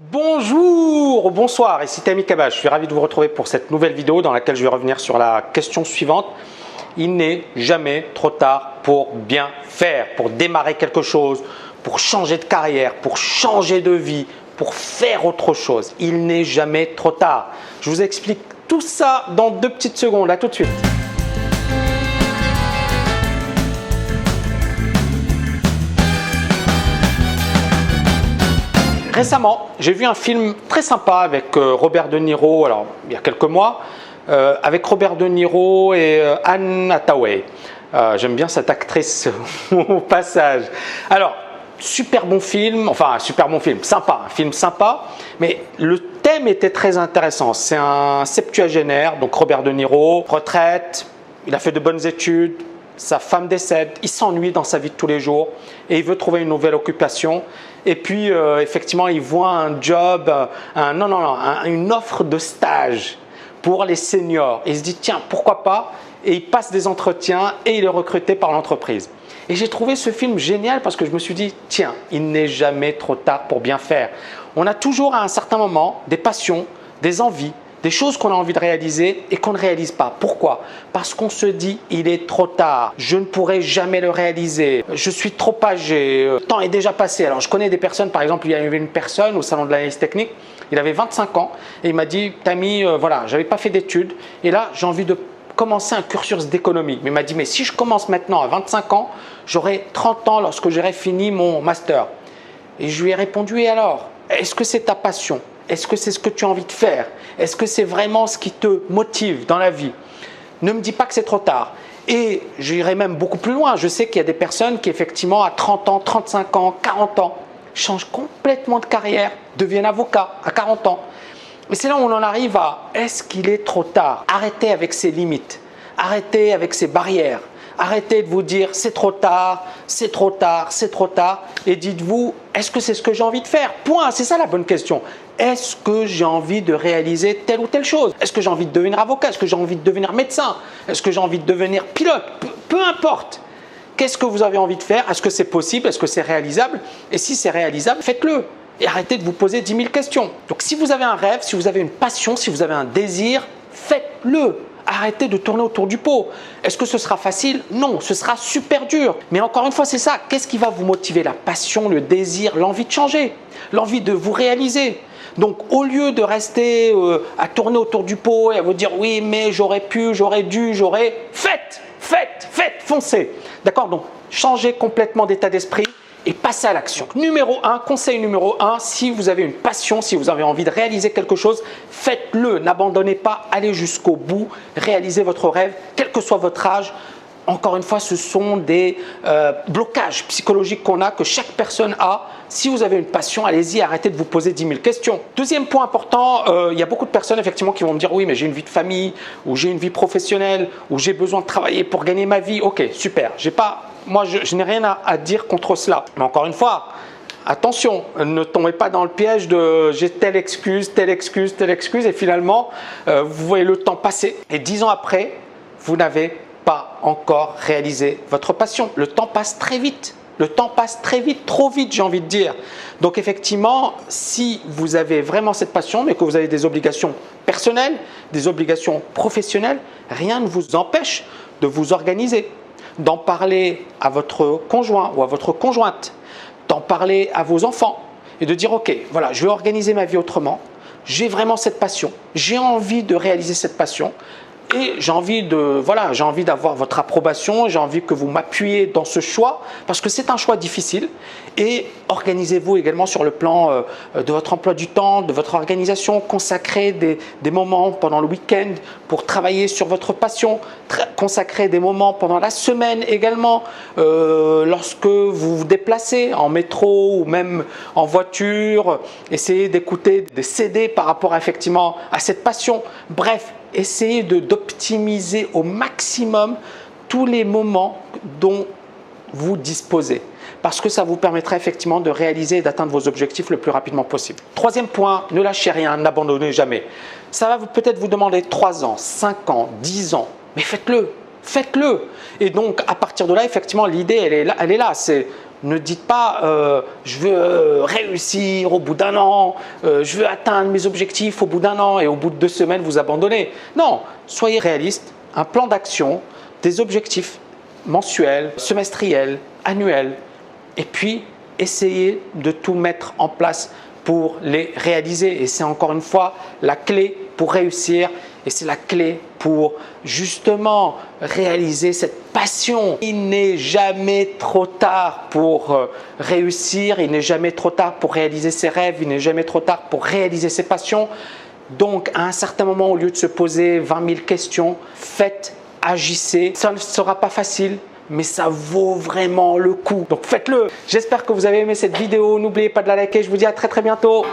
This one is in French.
Bonjour ou bonsoir, ici Tammy Kaba. Je suis ravi de vous retrouver pour cette nouvelle vidéo dans laquelle je vais revenir sur la question suivante. Il n'est jamais trop tard pour bien faire, pour démarrer quelque chose, pour changer de carrière, pour changer de vie, pour faire autre chose. Il n'est jamais trop tard. Je vous explique tout ça dans 2 petites secondes. À tout de suite. Récemment, j'ai vu un film très sympa avec Robert De Niro, alors il y a quelques mois, avec Robert De Niro et Anne Hathaway. J'aime bien cette actrice au passage. Alors, super bon film, enfin super bon film, sympa, un film sympa, mais le thème était très intéressant. C'est un septuagénaire, donc Robert De Niro, retraite, il a fait de bonnes études, sa femme décède, il s'ennuie dans sa vie de tous les jours et il veut trouver une nouvelle occupation. Et puis, effectivement, il voit un job, une offre de stage pour les seniors. Et il se dit, tiens, pourquoi pas? Et il passe des entretiens et il est recruté par l'entreprise. Et j'ai trouvé ce film génial parce que je me suis dit, tiens, il n'est jamais trop tard pour bien faire. On a toujours à un certain moment des passions, des envies, des choses qu'on a envie de réaliser et qu'on ne réalise pas. Pourquoi? Parce qu'on se dit, il est trop tard, je ne pourrai jamais le réaliser, je suis trop âgé, le temps est déjà passé. Alors je connais des personnes, par exemple, il y avait une personne au salon de l'analyse technique, il avait 25 ans et il m'a dit, Tammy, voilà, j'avais pas fait d'études et là j'ai envie de commencer un cursus d'économie. Mais il m'a dit, mais si je commence maintenant à 25 ans, j'aurai 30 ans lorsque j'aurai fini mon master. Et je lui ai répondu, et alors, est-ce que c'est ta passion? Est-ce que c'est ce que tu as envie de faire? Est-ce que c'est vraiment ce qui te motive dans la vie? Ne me dis pas que c'est trop tard. Et j'irai même beaucoup plus loin. Je sais qu'il y a des personnes qui, effectivement, à 30 ans, 35 ans, 40 ans, changent complètement de carrière, deviennent avocats à 40 ans. Mais c'est là où on en arrive à « est-ce qu'il est trop tard ?» Arrêtez avec ses limites, arrêtez avec ses barrières. Arrêtez de vous dire c'est trop tard, c'est trop tard, c'est trop tard et dites-vous est-ce que c'est ce que j'ai envie de faire? Point, c'est ça la bonne question. Est-ce que j'ai envie de réaliser telle ou telle chose? Est-ce que j'ai envie de devenir avocat? Est-ce que j'ai envie de devenir médecin? Est-ce que j'ai envie de devenir pilote? Peu importe. Qu'est-ce que vous avez envie de faire? Est-ce que c'est possible? Est-ce que c'est réalisable? Et si c'est réalisable, faites-le. Et arrêtez de vous poser 10 000 questions. Donc si vous avez un rêve, si vous avez une passion, si vous avez un désir, faites-le. Arrêtez de tourner autour du pot. Est-ce que ce sera facile? Non, ce sera super dur. Mais encore une fois, c'est ça. Qu'est-ce qui va vous motiver? La passion, le désir, l'envie de changer, l'envie de vous réaliser. Donc, au lieu de rester à tourner autour du pot et à vous dire « oui, mais j'aurais pu, j'aurais dû, j'aurais… » Faites, foncez. D'accord? Donc, changez complètement d'état d'esprit et passez à l'action. Conseil numéro 1, si vous avez une passion, si vous avez envie de réaliser quelque chose, faites-le. N'abandonnez pas, allez jusqu'au bout, réalisez votre rêve, quel que soit votre âge. Encore une fois, ce sont des blocages psychologiques qu'on a, que chaque personne a. Si vous avez une passion, allez-y, arrêtez de vous poser 10 000 questions. Deuxième point important, il y a beaucoup de personnes effectivement qui vont me dire « oui, mais j'ai une vie de famille, ou j'ai une vie professionnelle, ou j'ai besoin de travailler pour gagner ma vie. » Ok, super, moi je n'ai rien à dire contre cela. Mais encore une fois, attention, ne tombez pas dans le piège de « j'ai telle excuse, et finalement, vous voyez le temps passer. Et 10 ans après, vous n'avez pas encore réalisé votre passion. Le temps passe très vite. Le temps passe très vite, trop vite, j'ai envie de dire. Donc effectivement, si vous avez vraiment cette passion, mais que vous avez des obligations personnelles, des obligations professionnelles, rien ne vous empêche de vous organiser, d'en parler à votre conjoint ou à votre conjointe, d'en parler à vos enfants et de dire « ok, voilà, je vais organiser ma vie autrement, j'ai vraiment cette passion, j'ai envie de réaliser cette passion ». Et j'ai envie d'avoir votre approbation, j'ai envie que vous m'appuyiez dans ce choix parce que c'est un choix difficile. Et organisez-vous également sur le plan de votre emploi du temps, de votre organisation. Consacrez des moments pendant le week-end pour travailler sur votre passion. Consacrez des moments pendant la semaine également lorsque vous vous déplacez en métro ou même en voiture. Essayez d'écouter des CD par rapport effectivement à cette passion. Bref. Essayez d'optimiser au maximum tous les moments dont vous disposez parce que ça vous permettra effectivement de réaliser et d'atteindre vos objectifs le plus rapidement possible. Troisième point, ne lâchez rien, n'abandonnez jamais. Ça va peut-être vous demander 3 ans, 5 ans, 10 ans, mais faites-le. Faites-le. Et donc, à partir de là, effectivement, l'idée, elle est là. C'est Ne dites pas je veux réussir au bout d'un an, je veux atteindre mes objectifs au bout d'un an et au bout de 2 semaines vous abandonnez. Non, soyez réaliste, un plan d'action, des objectifs mensuels, semestriels, annuels et puis essayez de tout mettre en place pour les réaliser. Et c'est encore une fois la clé pour réussir et c'est la clé pour justement réaliser cette passion. Il n'est jamais trop tard pour réussir, il n'est jamais trop tard pour réaliser ses rêves, il n'est jamais trop tard pour réaliser ses passions. Donc à un certain moment, au lieu de se poser 20 000 questions, faites, agissez. Ça ne sera pas facile, mais ça vaut vraiment le coup. Donc faites-le. J'espère que vous avez aimé cette vidéo. N'oubliez pas de la liker. Je vous dis à très bientôt.